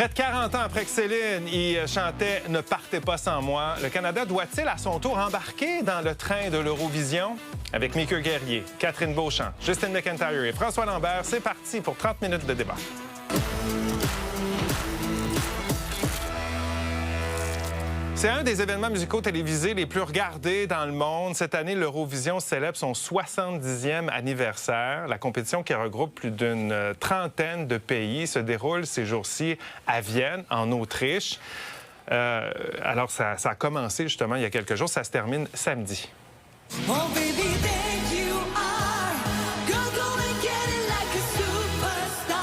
Près de 40 ans après que Céline y chantait « Ne partez pas sans moi », le Canada doit-il à son tour embarquer dans le train de l'Eurovision? Avec Mickey Guerrier, Catherine Beauchamp, Justine McIntyre et François Lambert, c'est parti pour 30 minutes de débat. C'est un des événements musicaux télévisés les plus regardés dans le monde. Cette année, l'Eurovision célèbre son 70e anniversaire. La compétition, qui regroupe plus d'une trentaine de pays, se déroule ces jours-ci à Vienne, en Autriche. Alors, ça a commencé justement il y a quelques jours. Ça se termine samedi. Oh baby, there you are. Girl, go and get it like a superstar.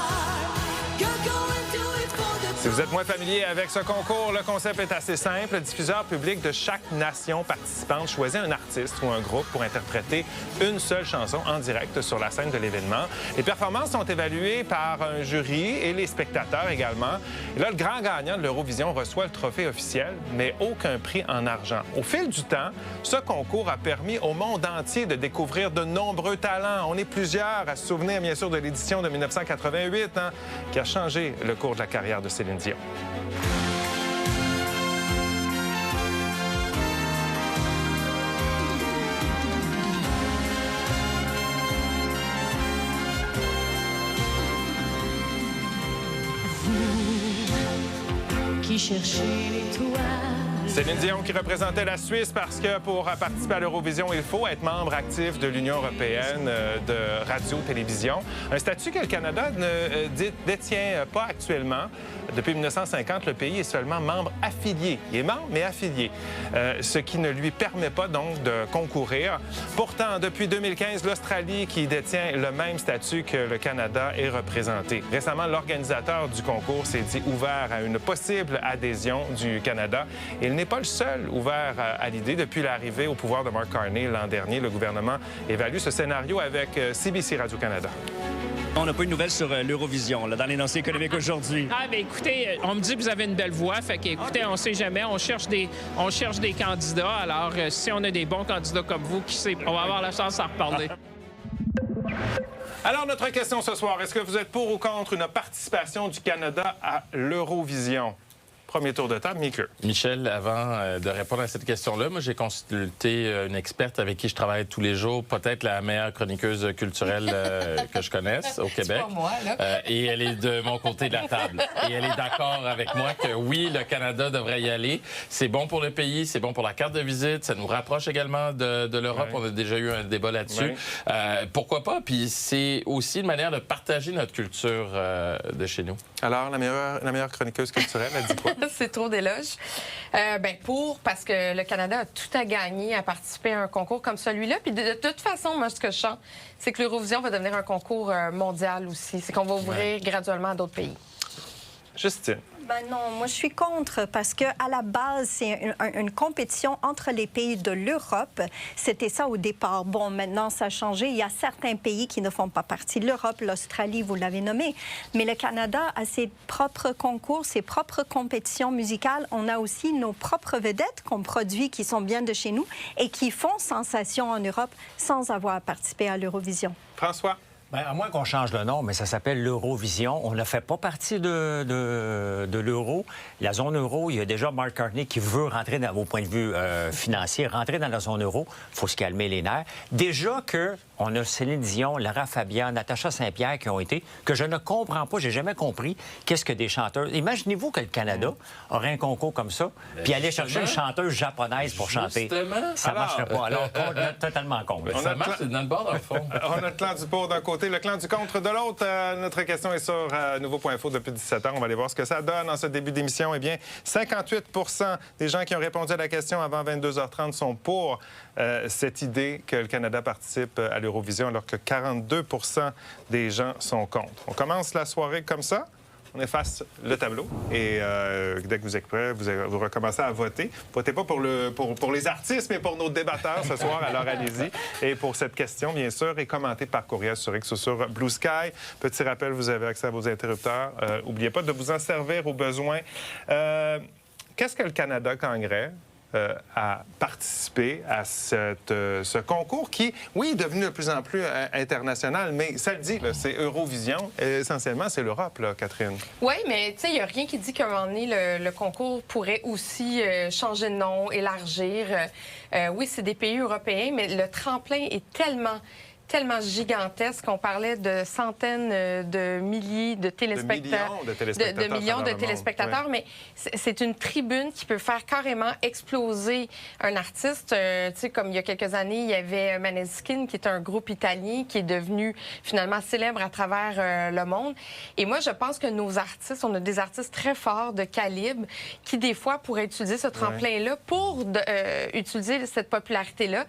Girl, go and do it for the... Si vous êtes moins familier avec ce concours, le concept est assez simple. Le diffuseur public de chaque nation participante choisit un artiste ou un groupe pour interpréter une seule chanson en direct sur la scène de l'événement. Les performances sont évaluées par un jury et les spectateurs également. Et là, le grand gagnant de l'Eurovision reçoit le trophée officiel, mais aucun prix en argent. Au fil du temps, ce concours a permis au monde entier de découvrir de nombreux talents. On est plusieurs à se souvenir, bien sûr, de l'édition de 1988, qui a changé le cours de la carrière de Céline Dion. Qui cherchait l'étoile. Céline Dion qui représentait la Suisse parce que pour participer à l'Eurovision, il faut être membre actif de l'Union européenne de radio-télévision. Un statut que le Canada ne détient pas actuellement. Depuis 1950, le pays est seulement membre affilié. Il est membre, mais affilié, ce qui ne lui permet pas donc de concourir. Pourtant, depuis 2015, l'Australie, qui détient le même statut que le Canada, est représentée. Récemment, l'organisateur du concours s'est dit ouvert à une possible adhésion du Canada. Il n'est pas le seul ouvert à l'idée. Depuis l'arrivée au pouvoir de Mark Carney l'an dernier, le gouvernement évalue ce scénario avec CBC Radio-Canada. On n'a pas une nouvelle sur l'Eurovision, là, dans l'énoncé économique aujourd'hui. Ah, bien, écoutez, on me dit que vous avez une belle voix. Fait qu'écoutez, on sait jamais. On cherche des candidats. Alors, si on a des bons candidats comme vous, qui sait, on va avoir la chance d'en reparler. Alors, notre question ce soir, est-ce que vous êtes pour ou contre une participation du Canada à l'Eurovision? Premier tour de table, Mickey. Michel, avant de répondre à cette question-là, moi, j'ai consulté une experte avec qui je travaille tous les jours, peut-être la meilleure chroniqueuse culturelle que je connaisse au Québec. C'est pas moi, là. Et elle est de mon côté de la table. Et elle est d'accord avec moi que oui, le Canada devrait y aller. C'est bon pour le pays, c'est bon pour la carte de visite, ça nous rapproche également de l'Europe. Oui. On a déjà eu un débat là-dessus. Oui. Pourquoi pas? Puis c'est aussi une manière de partager notre culture de chez nous. Alors, la meilleure chroniqueuse culturelle, elle dit quoi? C'est trop d'éloges. Parce que le Canada a tout à gagner à participer à un concours comme celui-là. Puis de toute façon, moi, ce que je sens, c'est que l'Eurovision va devenir un concours mondial aussi. C'est qu'on va ouvrir graduellement à d'autres pays. Justine. Ben non, moi je suis contre parce que à la base c'est une compétition entre les pays de l'Europe. C'était ça au départ. Bon, maintenant ça a changé. Il y a certains pays qui ne font pas partie de l'Europe, l'Australie, vous l'avez nommé, mais le Canada a ses propres concours, ses propres compétitions musicales. On a aussi nos propres vedettes qu'on produit qui sont bien de chez nous et qui font sensation en Europe sans avoir participé à l'Eurovision. François. Bien, à moins qu'on change le nom, mais ça s'appelle l'Eurovision. On ne fait pas partie de l'euro. La zone euro, il y a déjà Mark Carney qui veut rentrer, au point de vue financier, rentrer dans la zone euro. Il faut se calmer les nerfs. Déjà qu'on a Céline Dion, Lara Fabian, Natacha Saint-Pierre qui ont été, que je ne comprends pas, j'ai jamais compris qu'est-ce que des chanteurs... Imaginez-vous que le Canada aurait un concours comme ça, puis aller chercher une chanteuse japonaise pour chanter. Ça ne marcherait pas. Alors, totalement contre. Ça marche, c'est dans le bord, dans le fond. On a le clan du pour d'un côté, le clan du contre de l'autre. Notre question est sur Nouveau.info depuis 17 ans. On va aller voir ce que ça donne en ce début d'émission. Eh bien, 58 des gens qui ont répondu à la question avant 22h30 sont pour cette idée que le Canada participe à l'Eurovision, alors que 42 des gens sont contre. On commence la soirée comme ça. On efface le tableau et dès que vous êtes prêts, vous recommencez à voter. Votez pas pour les artistes, mais pour nos débatteurs ce soir, alors allez-y. Et pour cette question, bien sûr, est commentée par courriel sur X ou sur Blue Sky. Petit rappel, vous avez accès à vos interrupteurs. N'oubliez pas de vous en servir au besoin. Qu'est-ce que le Canada gagnerait à participer à ce concours qui, oui, est devenu de plus en plus international, mais ça le dit, là, c'est Eurovision. Essentiellement, c'est l'Europe, là, Catherine. Oui, mais tu sais, il n'y a rien qui dit qu'à un moment donné, le concours pourrait aussi changer de nom, élargir. Oui, c'est des pays européens, mais le tremplin est tellement gigantesque. On parlait de centaines de milliers de téléspectateurs. De millions de téléspectateurs. Oui. Mais c'est une tribune qui peut faire carrément exploser un artiste. Tu sais, comme il y a quelques années, il y avait Maneskin, qui est un groupe italien qui est devenu finalement célèbre à travers le monde. Et moi, je pense que nos artistes, on a des artistes très forts de calibre qui, des fois, pourraient utiliser ce tremplin-là pour utiliser cette popularité-là.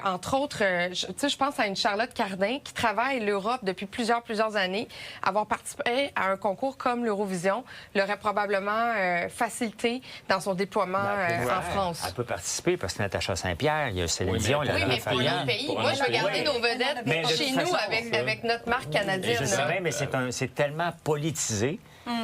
Entre autres, tu sais, je pense à une Charlotte Cardin qui travaille l'Europe depuis plusieurs années. Avoir participé à un concours comme l'Eurovision l'aurait probablement facilité dans son déploiement en France. Elle peut participer parce que Natacha Saint-Pierre, il y a Céline Dion, il y a Oui, mais pour notre pays, moi, je vais garder nos vedettes chez nous avec notre marque canadienne. Je sais bien, mais c'est tellement politisé.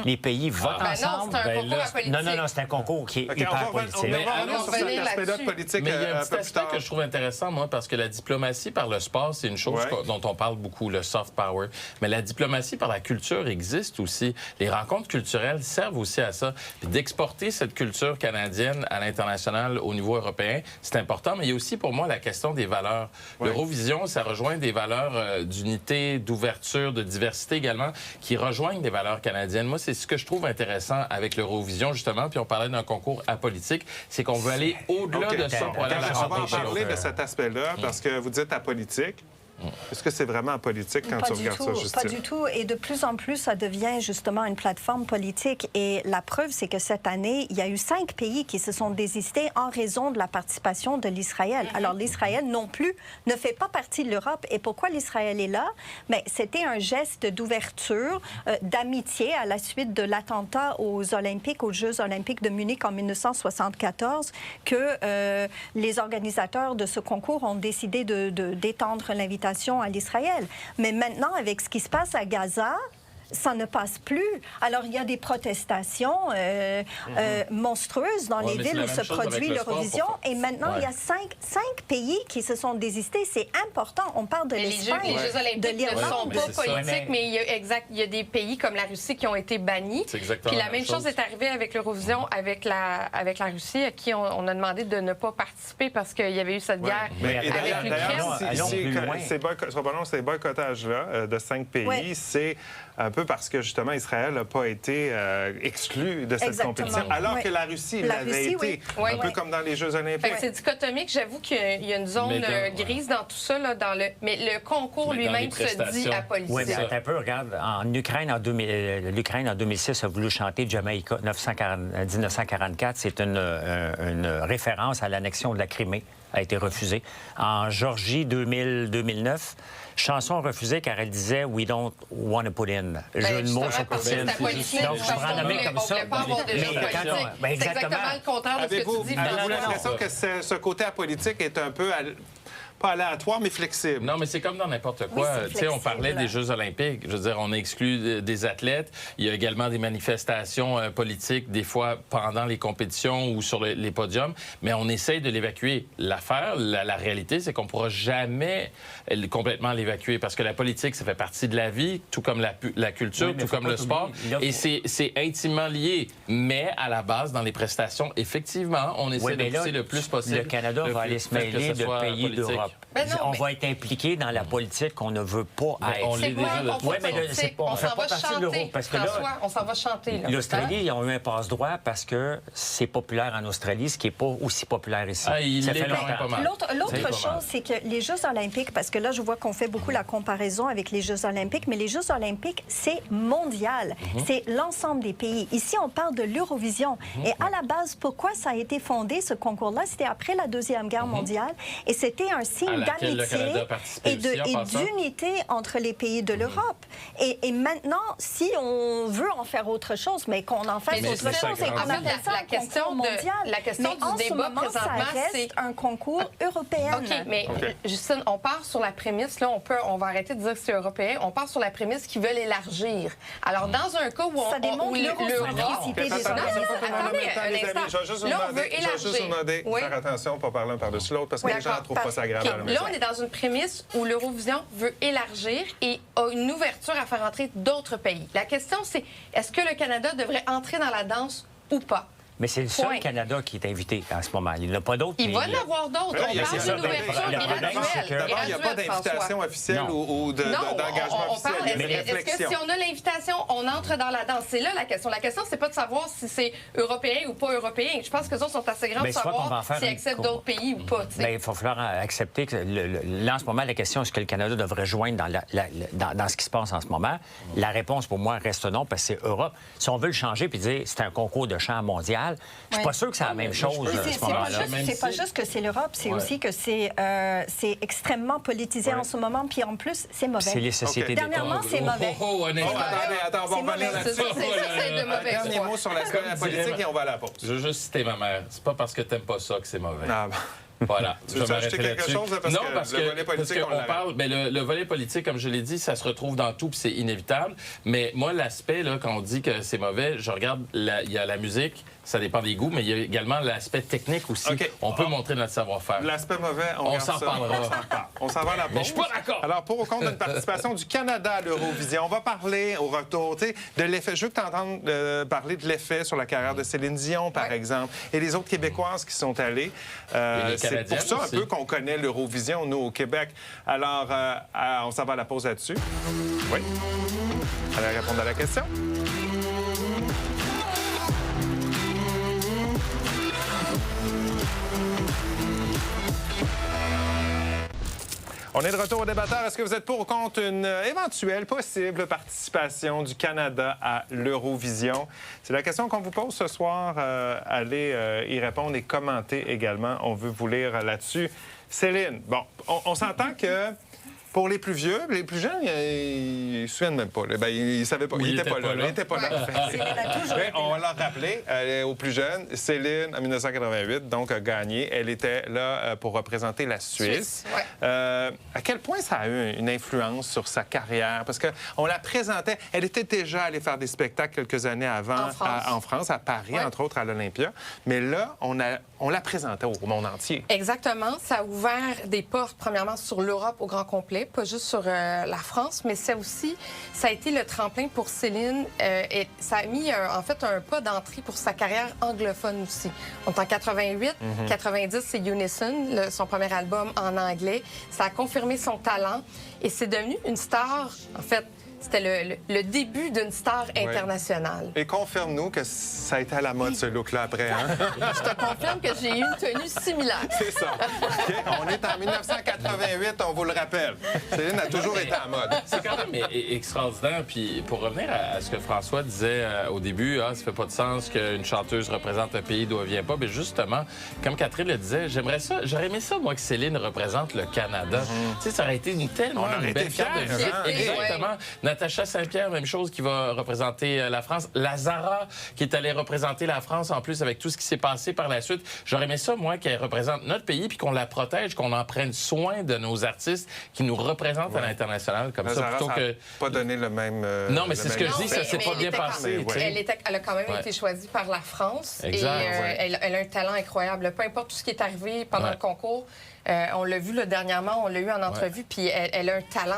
Les pays votent ensemble. Non, c'est un concours à politique. Non, c'est un concours qui est hyper politique. On va revenir sur cet aspect-là de politique. Mais il y a un peu petit plus aspect tard. que je trouve intéressant, moi, parce que la diplomatie par le sport, c'est une chose dont on parle beaucoup, le soft power. Mais la diplomatie par la culture existe aussi. Les rencontres culturelles servent aussi à ça. Puis d'exporter cette culture canadienne à l'international au niveau européen, c'est important. Mais il y a aussi, pour moi, la question des valeurs. L'Eurovision, ça rejoint des valeurs d'unité, d'ouverture, de diversité également, qui rejoignent des valeurs canadiennes. Moi, c'est ce que je trouve intéressant avec l'Eurovision, justement, puis on parlait d'un concours apolitique, c'est qu'on veut aller au-delà de ça pour aller à la On va en rencontre de parler de l'autre. cet aspect-là, parce que vous dites apolitique. Est-ce que c'est vraiment apolitique quand tu regardes ça, Justine? Pas du tout. Et de plus en plus, ça devient justement une plateforme politique. Et la preuve, c'est que cette année, il y a eu 5 pays qui se sont désistés en raison de la participation de l'Israël. Alors, l'Israël non plus ne fait pas partie de l'Europe. Et pourquoi l'Israël est là? Mais c'était un geste d'ouverture, d'amitié à la suite de l'attentat aux Olympiques, aux Jeux olympiques de Munich en 1974, que les organisateurs de ce concours ont décidé d'étendre l'invitation à l'Israël. Mais maintenant, avec ce qui se passe à Gaza, ça ne passe plus. Alors, il y a des protestations monstrueuses dans les villes où se produit l'Eurovision. Et maintenant, il y a 5 pays qui se sont désistés. C'est important. On parle de l'Espagne, Les Jeux de olympiques ne sont l'Irlande. pas politiques, mais il y a des pays comme la Russie qui ont été bannis. C'est exactement Puis la la même même chose chose. est arrivée avec l'Eurovision, avec la Russie, à qui on a demandé de ne pas participer parce qu'il y avait eu cette guerre Mais avec l'Ukraine. allons plus loin. Ces boycottages-là de 5 pays, c'est un peu parce que, justement, Israël n'a pas été exclu de cette Exactement. compétition, alors Oui. que la Russie La l'avait Russie, été. oui. Un peu comme dans les Jeux olympiques. Fait que c'est dichotomique. J'avoue qu'il y a une zone grise dans tout ça. Là, mais le concours Mais dans lui-même les se dit prestations. apolitique. Oui, mais attends un peu, regarde, l'Ukraine en 2006 a voulu chanter Jamaïca 1944. C'est une référence à l'annexion de la Crimée, a été refusée. En Géorgie 2009, chanson refusée car elle disait « We don't want to put in ». Jeu de mots sur Poutine. Donc, je pourrais en nommer comme ça. C'est exactement le contraire de ce que Avez-vous tu dis. l'impression que ce côté apolitique est un peu pas aléatoire, mais flexible? Non, mais c'est comme dans n'importe quoi. Oui, c'est Tu sais, on flexible. parlait des Jeux olympiques. Je veux dire, on exclut des athlètes. Il y a également des manifestations politiques, des fois pendant les compétitions ou sur les podiums, mais on essaye de l'évacuer. L'affaire, la réalité, c'est qu'on ne pourra jamais complètement l'évacuer parce que la politique, ça fait partie de la vie, tout comme la culture, Oui, mais tout faut comme pas le sport. oublier, là, Et faut- c'est intimement lié. Mais à la base, dans les prestations, effectivement, on essaie Oui, mais de là, pousser le plus possible. le Canada va aller se mêler de pays d'Europe. Ben non, On mais- va être impliqué dans la politique qu'on ne veut pas Mais être. on l'est C'est quoi déjà de un toute concours Ouais, mais façon. le- c'est pas- on On fait s'en pas va partie de l'euro, chanter, parce que là- François, on s'en va chanter. là. L'Australie, ils ont eu un passe-droit parce que c'est populaire en Australie, ce qui n'est pas aussi populaire ici. Ah, il Ça l'est fait quand même longtemps. pas mal. L'autre C'est pas mal. chose, c'est que les Jeux olympiques, parce que là, je vois qu'on fait beaucoup la comparaison avec les Jeux olympiques, mais les Jeux olympiques, c'est mondial. C'est l'ensemble des pays. Ici, on parle de l'Eurovision. Et à la base, pourquoi ça a été fondé, ce concours-là? C'était après la Deuxième Guerre mondiale. Et c'était un signe signe À laquelle le d'amitié Canada a participé et aussi, en passant. d'unité entre les pays de l'Europe. Et maintenant, si on veut en faire autre chose, mais qu'on en fasse Mais autre c'est ça, chose et qu'on en fait, appelle ça la un question concours de- mondial. la question mais du en ce débat moment, ça présentement, reste c'est- un concours européen. OK, mais Justine, on part sur la prémisse, là, on va arrêter de dire que c'est européen, on part sur la prémisse qu'ils veulent élargir. Alors, dans un cas où Ça démontre où l'eurocentricité des Non, Européens. attendez un instant. Je vais juste vous Là, on demander, veut élargir. Oui. faire attention pour parler un par-dessus l'autre, parce que les gens ne D'accord. trouvent pas ça agréable OK, à la là, maison. on est dans une prémisse où l'Eurovision veut élargir et a une ouverture à faire entrer d'autres pays. La question, c'est est-ce que le Canada devrait entrer dans la danse ou pas? Mais c'est le seul Point. Canada qui est invité en ce moment. Il n'y en a pas d'autres. Il mais- va y en avoir d'autres. Là, On il y a- parle c'est ça, d'une ouverture le problème, graduelle. c'est que- D'abord, il n'y a pas Graduelle, d'invitation François. officielle Non. ou d'engagement on officiel. parle. Il y a une Est-ce que réflexion. si on a l'invitation, on entre dans la danse? C'est là la question. La question, c'est pas de savoir si c'est européen ou pas européen. Je pense que les autres sont assez grands Mais pour soit qu'on va en savoir faire s'ils une acceptent cour- d'autres pays ou pas. tu sais. Bien, il va falloir accepter que là, en ce moment, la question est-ce que le Canada devrait joindre dans ce qui se passe en ce moment? La réponse, pour moi, reste non, parce que c'est Europe. Si on veut le changer puis dire c'est un concours de chant mondial, je suis pas sûr que c'est la même chose C'est- à C'est ce pas, moment-là. juste- c'est pas juste que c'est l'Europe, c'est aussi que c'est extrêmement politisé en ce moment, puis en plus, c'est mauvais. C'est les sociétés OK. d'État. Dernièrement, c'est mauvais. Un instant. Attends, on va C'est revenir mauvais. là-dessus. C'est de mauvais Dernier choix. mot sur l'aspect politique et on va à la pause. Je veux juste citer ma mère. C'est pas parce que t'aimes pas ça que c'est mauvais. Ah, bon. Voilà. Tu veux Je vais ajouter m'arrêter quelque là-dessus. chose, là, parce non, que parce le que, volet politique, parce on qu'on l'arrête. parle, mais le volet politique, comme je l'ai dit, ça se retrouve dans tout, puis c'est inévitable. Mais moi, l'aspect, là, quand on dit que c'est mauvais, je regarde, il y a la musique, ça dépend des goûts, mais il y a également l'aspect technique aussi. OK. On peut montrer notre savoir-faire. L'aspect mauvais, on On regarde s'en ça. parlera. On s'en parle. On s'en va à la pause. Mais je suis pas d'accord. Alors, pour ou contre une participation du Canada à l'Eurovision, on va parler au retour, tu sais, de l'effet. Je veux que tu entendes parler de l'effet sur la carrière de Céline Dion, par exemple, et les autres Québécoises qui sont allées. Et les C'est pour Canadiennes ça un aussi. peu qu'on connaît l'Eurovision, nous, au Québec. Alors, on s'en va à la pause là-dessus. Oui. Allez répondre à la question. On est de retour au débatteur. Est-ce que vous êtes pour ou contre une éventuelle, possible participation du Canada à l'Eurovision? C'est la question qu'on vous pose ce soir. Allez y répondre et commenter également. On veut vous lire là-dessus. Céline, bon, on s'entend que pour les plus vieux, les plus jeunes, ils ne se souviennent même pas. Ben, ils ne savaient pas. Oui, Ils n'étaient pas là. là. Ils n'étaient pas là. Céline a toujours Mais été on va là. leur rappeler, aux plus jeunes, Céline, en 1988, donc a gagné. Elle était là pour représenter la Suisse. ouais. À quel point ça a eu une influence sur sa carrière? Parce qu'on la présentait, elle était déjà allée faire des spectacles quelques années avant En France. à Paris, Ouais. entre autres à l'Olympia. Mais là, on la présentait au monde entier. Exactement. Ça a ouvert des portes, premièrement, sur l'Europe au grand complet, pas juste sur la France, mais ça a été le tremplin pour Céline et ça a mis, en fait, un pas d'entrée pour sa carrière anglophone aussi. Donc, en 88, 90, c'est Unison, son premier album en anglais. Ça a confirmé son talent et c'est devenu une star, en fait. C'était le début d'une star internationale. Et confirme-nous que ça a été à la mode, ce look-là, après. Hein? Je te confirme que j'ai eu une tenue similaire. C'est ça. OK? On est en 1988, on vous le rappelle. Céline a toujours été à mode. C'est quand même extraordinaire. Puis pour revenir à ce que François disait au début, ça fait pas de sens qu'une chanteuse représente un pays d'où elle vient pas. Mais justement, comme Catherine le disait, j'aurais aimé ça, moi, que Céline représente le Canada. Tu sais, ça aurait été tellement On aurait une belle été carte de fiers, visite. hein? Exactement. Natacha Saint-Pierre, même chose, qui va représenter la France. Lazara, qui est allée représenter la France, en plus, avec tout ce qui s'est passé par la suite. J'aurais aimé ça, moi, qu'elle représente notre pays, puis qu'on la protège, qu'on en prenne soin de nos artistes qui nous représentent à l'international, comme ça, Zara, plutôt ça a que... pas donné le même... Non, mais le c'est ce même- que je dis, ça s'est pas elle bien était passé. quand- tu sais. Elle a quand même Ouais. été choisie par la France. Exact, et ouais. elle a un talent incroyable. Peu importe tout ce qui est arrivé pendant Ouais. le concours, on l'a vu là, dernièrement, on l'a eu en entrevue, puis elle a un talent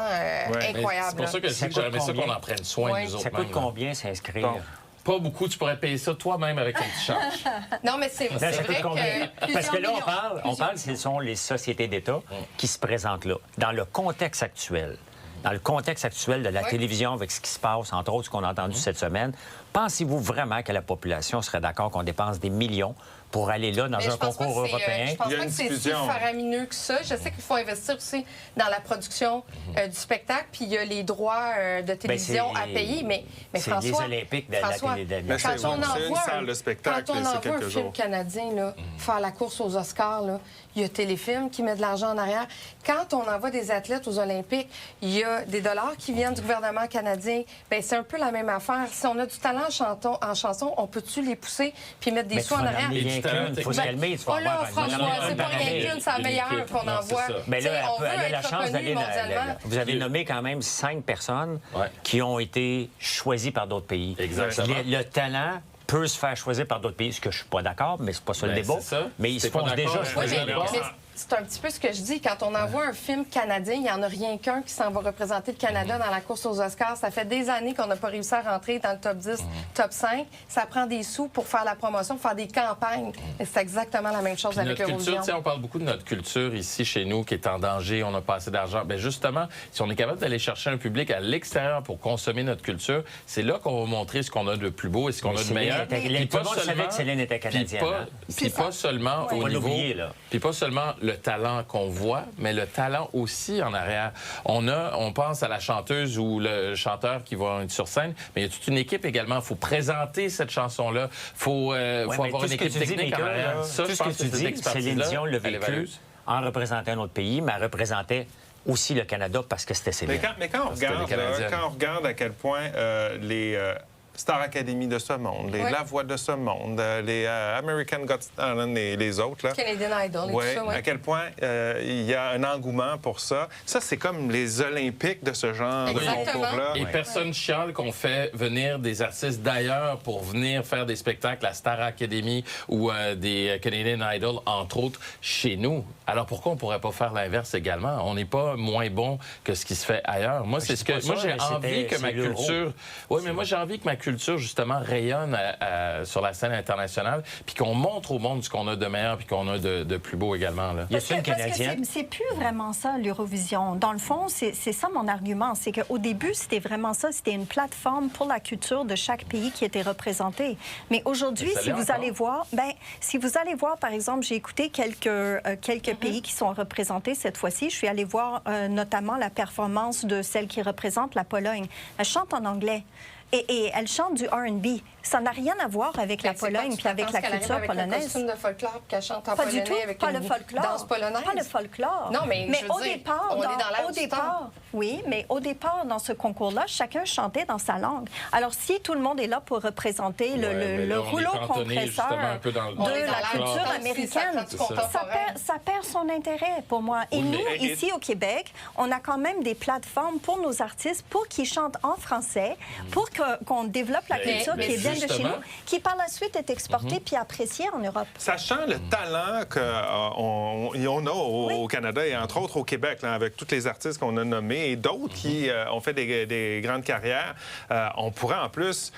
Ouais. Mais incroyable. c'est pour ça que je dis Ça que j'aurais coûte aimé ça combien? qu'on en prenne soin, Ouais. nous autres Ça coûte mêmes, là. combien s'inscrire? Bon. Pas beaucoup, tu pourrais payer ça toi-même avec un petit change. Non, mais c'est Ça coûte vrai combien? que... Parce que là, plusieurs on parle, ce sont les sociétés d'État qui se présentent là. Dans le contexte actuel, de la Oui. télévision, avec ce qui se passe, entre autres, ce qu'on a entendu cette semaine, pensez-vous vraiment que la population serait d'accord qu'on dépense des millions pour aller là dans Mais un je pense pas concours que c'est, européen. je pense Il y a pas une que c'est si diffusion. faramineux que ça. Je sais qu'il faut investir aussi dans la production du spectacle, puis il y a les droits de télévision c'est- à payer. Mais c'est les François, Olympiques de la François, télé- de- Mais quand c'est- on c'est une envoie salle de spectacle, quand on c'est envoie quelques un film jours. canadien là, faire la course aux Oscars, là, il y a Téléfilm qui met de l'argent en arrière. Quand on envoie des athlètes aux Olympiques, il y a des dollars qui viennent du gouvernement canadien. Bien, c'est un peu la même affaire. Si on a du talent en chanson, on peut-tu les pousser puis mettre des Mais sous tu en vas en arrière? amener rien qu'une, il faut se calmer, tu vas Oh là, avoir François, c'est pas rien qu'une, c'est la Une meilleure équipe. qu'on Non, envoie. c'est ça. Mais là, T'sais, on veut elle a la être chance reconnu d'aller mondialement. Vous avez nommé quand même 5 personnes Ouais. qui ont été choisies par d'autres pays. Exactement. Le talent peut se faire choisir par d'autres pays, ce que je suis pas d'accord, mais c'est pas ça le Ben, débat. c'est ça. Mais ils se T'es pas font d'accord, déjà mais- Oui, choisir. mais c'est un petit peu ce que je dis. Quand on envoie un film canadien, il n'y en a rien qu'un qui s'en va représenter le Canada dans la course aux Oscars. Ça fait des années qu'on n'a pas réussi à rentrer dans le top 10, top 5. Ça prend des sous pour faire la promotion, faire des campagnes. Et c'est exactement la même chose Puis avec notre culture, l'Eurovision. tu sais, on parle beaucoup de notre culture ici chez nous qui est en danger, on n'a pas assez d'argent. Bien justement, si on est capable d'aller chercher un public à l'extérieur pour consommer notre culture, c'est là qu'on va montrer ce qu'on a de plus beau et ce qu'on a de Céline meilleur. était- Puis tout le monde savait que Céline était canadienne, hein? Puis pas seulement Faut au pas niveau, l'oublier, là. puis pas seulement le talent qu'on voit, mais le talent aussi en arrière. On pense à la chanteuse ou le chanteur qui va être sur scène, mais il y a toute une équipe également. Il faut présenter cette chanson-là. Faut Ouais, avoir mais une tout ce que équipe tu dis, technique en Mika, arrière. là, Ça, tout je ce que pense tu cette dis, expertise-là, Céline Dion l'a elle est vécu valieuse. en représentant un autre pays, mais elle représentait aussi le Canada parce que c'était Céline. Mais quand on C'était regarde, les là, Canadiennes. quand on regarde à quel point les Star Academy de ce monde, les Ouais. La Voix de ce monde, les American Got Talent et les autres, là. Canadian Idol et Ouais, tout ça, ouais. à quel point il y a un engouement pour ça. Ça, c'est comme les Olympiques de ce genre Exactement. de concours-là. Et personne chiale qu'on fait venir des artistes d'ailleurs pour venir faire des spectacles à Star Academy ou des Canadian Idol, entre autres, chez nous. Alors pourquoi on pourrait pas faire l'inverse également? On n'est pas moins bon que ce qui se fait ailleurs. Moi, c'est je ce dis que pas moi ça, j'ai mais envie que ma c'est l'euro. culture. Oui, mais moi j'ai envie que ma culture justement rayonne sur la scène internationale, puis qu'on montre au monde ce qu'on a de meilleur, puis qu'on a de plus beau également là. Y a Parce que une Canadienne? c'est plus vraiment ça, l'Eurovision. Dans le fond, c'est ça mon argument. C'est qu'au début, c'était vraiment ça. C'était une plateforme pour la culture de chaque pays qui était représenté. Mais aujourd'hui, Mais ça si l'est vous encore. allez voir, si vous allez voir, par exemple, j'ai écouté quelques pays qui sont représentés cette fois-ci. Je suis allée voir notamment la performance de celle qui représente la Pologne. Elle chante en anglais. Et elle chante du R&B. Ça n'a rien à voir avec la Fait que c'est quoi, Pologne tu puis avec t'attends la qu'elle arrive culture avec un polonaise. costume de folklore puis qu'elle chante en Pas du polonais tout, avec pas une le folklore. danse polonaise. Pas le folklore. Non, mais je veux au dire, départ, on est dans l'air au du départ, temps. oui, mais au départ, dans ce concours-là, chacun chantait dans sa langue. Alors, si tout le monde est là pour représenter Ouais, mais le là, on est rouleau cantonné justement compresseur un peu dans le- de On est dans la l'air culture du temps, américaine, ça prend du contemporain. ça perd son intérêt pour moi. Et Oui, nous, mais- ici au Québec, on a quand même des plateformes pour nos artistes pour qu'ils chantent en français, pour qu'on développe la Mais- culture mais qui est bien de chez justement- nous, qui par la suite est exportée puis appréciée en Europe. Sachant le talent qu'on a au Canada et entre autres au Québec, là, avec tous les artistes qu'on a nommés et d'autres qui ont fait des grandes carrières, on pourrait en plus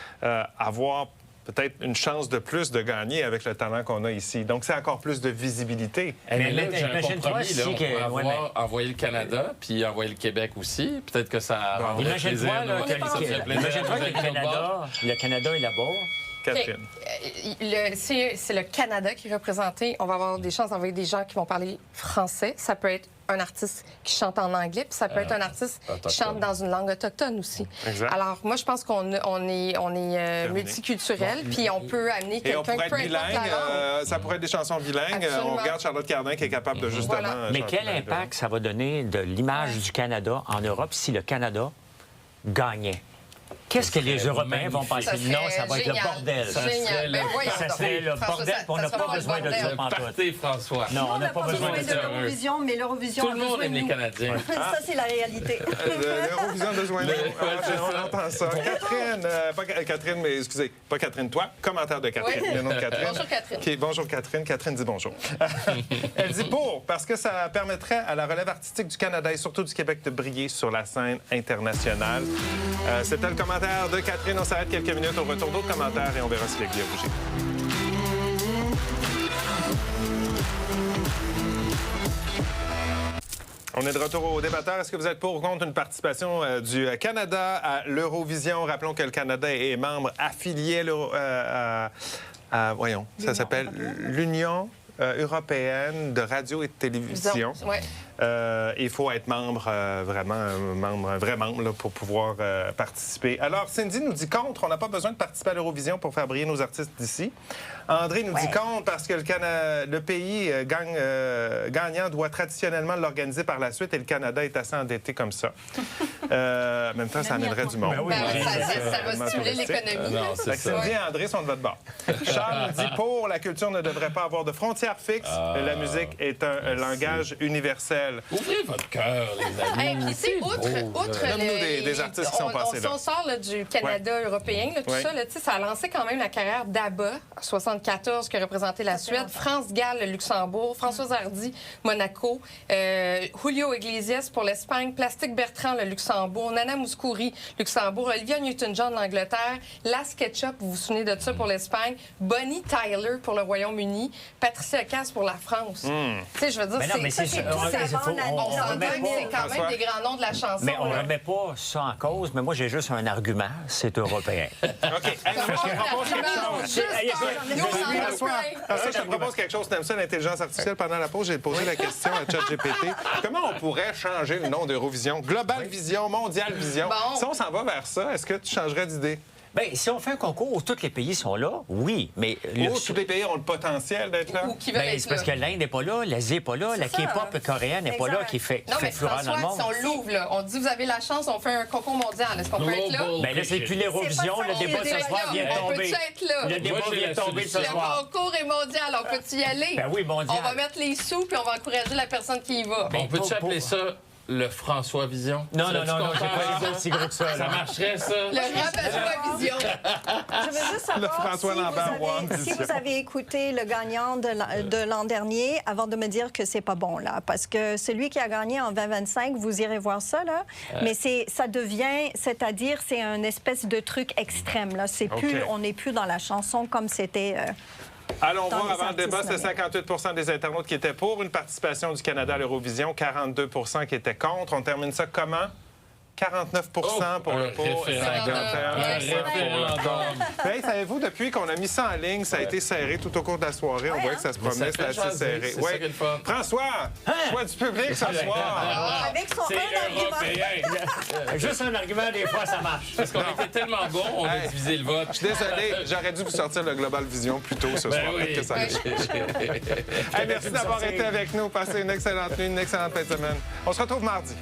avoir peut-être une chance de plus de gagner avec le talent qu'on a ici. Donc, c'est encore plus de visibilité. Mais là, j'ai un imagine-toi compromis. Là, si on que- pourrait ouais, envoyer le Canada, puis envoyer le Québec aussi. Peut-être que ça rendrait Imagine-toi plaisir. là, nous, que ça ferait plaisir imagine-toi à que nos amis de l'autre bord. le Canada est là-bas. Catherine. C'est le Canada qui est représenté. On va avoir des chances d'envoyer des gens qui vont parler français. Ça peut être un artiste qui chante en anglais, puis ça peut être un artiste qui autochtone. chante dans une langue autochtone aussi. Exact. Alors, moi, je pense qu'on est multiculturel, puis on peut amener Et on quelqu'un pourrait peu être importe bilingue, la langue. ça pourrait être des chansons bilingues. Absolument. On regarde Charlotte Cardin qui est capable de justement... Voilà. Mais chanter quel bilingue. impact ça va donner de l'image du Canada en Europe si le Canada gagnait? Qu'est-ce que les Européens vont penser? Ça serait Non, ça va être le génial. bordel. Génial. Ben voyons Ça donc. serait le François, bordel, ça- puis on ça n'a sera pas le besoin de bordel. ça pantoute. Partez, François. Non, on n'a pas besoin de de ça. ça. l'Eurovision, mais l'Eurovision Tout le monde aime les Canadiens. Ça, c'est la réalité. L'Eurovision de besoin de nous. c'est On ça. entend ça. Catherine, pas Catherine, mais excusez, pas Catherine, toi. Commentaire de Catherine. Oui. Le nom de Catherine. Bonjour, Catherine. OK, bonjour, Catherine. Catherine dit bonjour. Elle dit pour, parce que ça permettrait à la relève artistique du Canada et surtout du Québec de briller sur la scène internationale. C'était le commentaire de Catherine. On s'arrête quelques minutes au retour d'autres commentaires et on verra si l'aiguille a bougé. On est de retour au débatteur. Est-ce que vous êtes pour ou contre une participation du Canada à l'Eurovision? Rappelons que le Canada est membre affilié Voyons, ça s'appelle l'Union européenne de radio et de télévision. Ouais. Il faut être membre, vraiment, un vrai membre là, pour pouvoir participer. Alors, Cindy nous dit contre, on n'a pas besoin de participer à l'Eurovision pour faire briller nos artistes d'ici. André nous dit contre parce que le pays gagnant doit traditionnellement l'organiser par la suite et le Canada est assez endetté comme ça. En même temps, ça amènerait du monde. Ça va stimuler l'économie. Non, c'est ça. Cindy et André sont de votre bord. Charles nous dit pour, la culture ne devrait pas avoir de frontières fixes. La musique est un langage universel. Ouvrez votre cœur, les amis. Puis, tu sais, outre Donne-nous des artistes qui sont passés là. On sort là, du Canada européen, là, tout ça, là, tu sais, ça a lancé quand même la carrière d'ABBA, en 74, qui a représenté la Suède, France Gall, le Luxembourg, Françoise Hardy, Monaco, Julio Iglesias pour l'Espagne, Plastique Bertrand, le Luxembourg, Nana Mouskouri, Luxembourg, Olivia Newton-John, l'Angleterre, Las Ketchup, vous vous souvenez de ça, pour l'Espagne, Bonnie Tyler pour le Royaume-Uni, Patricia Cass pour la France. Tu sais, je veux dire, c'est quand même des grands noms de la chanson. Mais on ne là. remet pas ça en cause, mais moi, j'ai juste un argument, c'est européen. OK. Je te propose quelque chose. T'aimes ça, l'intelligence artificielle? Pendant la pause, j'ai posé la question à ChatGPT. Comment on pourrait changer le nom d'Eurovision? Global Vision, Mondial Vision. Bon. Si on s'en va vers ça, est-ce que tu changerais d'idée? Bien, si on fait un concours où tous les pays sont là, oui, mais... Ou tous les pays ont le potentiel d'être là? Ou qui veulent Ben, être c'est parce là. que l'Inde n'est pas là, l'Asie n'est pas là, la K-pop coréenne n'est pas là, qui fait Non, mais fureur dans le François, monde. si on l'ouvre, là, on dit vous avez la chance, on fait un concours mondial. Est-ce qu'on peut être là? Ben là, c'est plus l'Eurovision, C'est pas le ça, débat on ce est soir là. vient de On tomber. peut-tu être là? Le débat Moi, j'ai vient la de tomber ce solution. Le soir. concours est mondial, on peut y aller? Ben oui, mondial. On va mettre les sous puis on va encourager la personne qui y va. Ben, On peut-tu pour- appeler ça le François Vision? Non, Serais-tu j'ai content? pas les autres si gros que ça. Ça là. marcherait, ça? Le Rabat Vision. Je veux juste savoir François si, Lambert vous One, avez, si vous avez écouté le gagnant de l'an dernier avant de me dire que c'est pas bon, là. Parce que celui qui a gagné en 2025, vous irez voir ça, là. Mais ça devient, c'est-à-dire, c'est un espèce de truc extrême, là. C'est plus, on n'est plus dans la chanson comme c'était... Allons dans voir les avant le débat, artistes c'est 58 des internautes qui étaient pour une participation du Canada à l'Eurovision, 42 qui étaient contre. On termine ça comment? 49 pour le pour, référendum. 51 Hey, savez-vous, depuis qu'on a mis ça en ligne, ça a été serré tout au cours de la soirée. On voit que ça se promenait, c'était assez serré. C'est ça qui est le fun. François, choix du public ce soir. Avec son un argument. Juste un argument, des fois, ça marche. Parce qu'on était tellement bons, on a divisé le vote. Je suis désolé, j'aurais dû vous sortir le Global Vision plus tôt ce soir. Peut-être que ça allait changer. Hey, merci d'avoir été avec nous. Passez une excellente nuit, une excellente fin de semaine. On se retrouve mardi.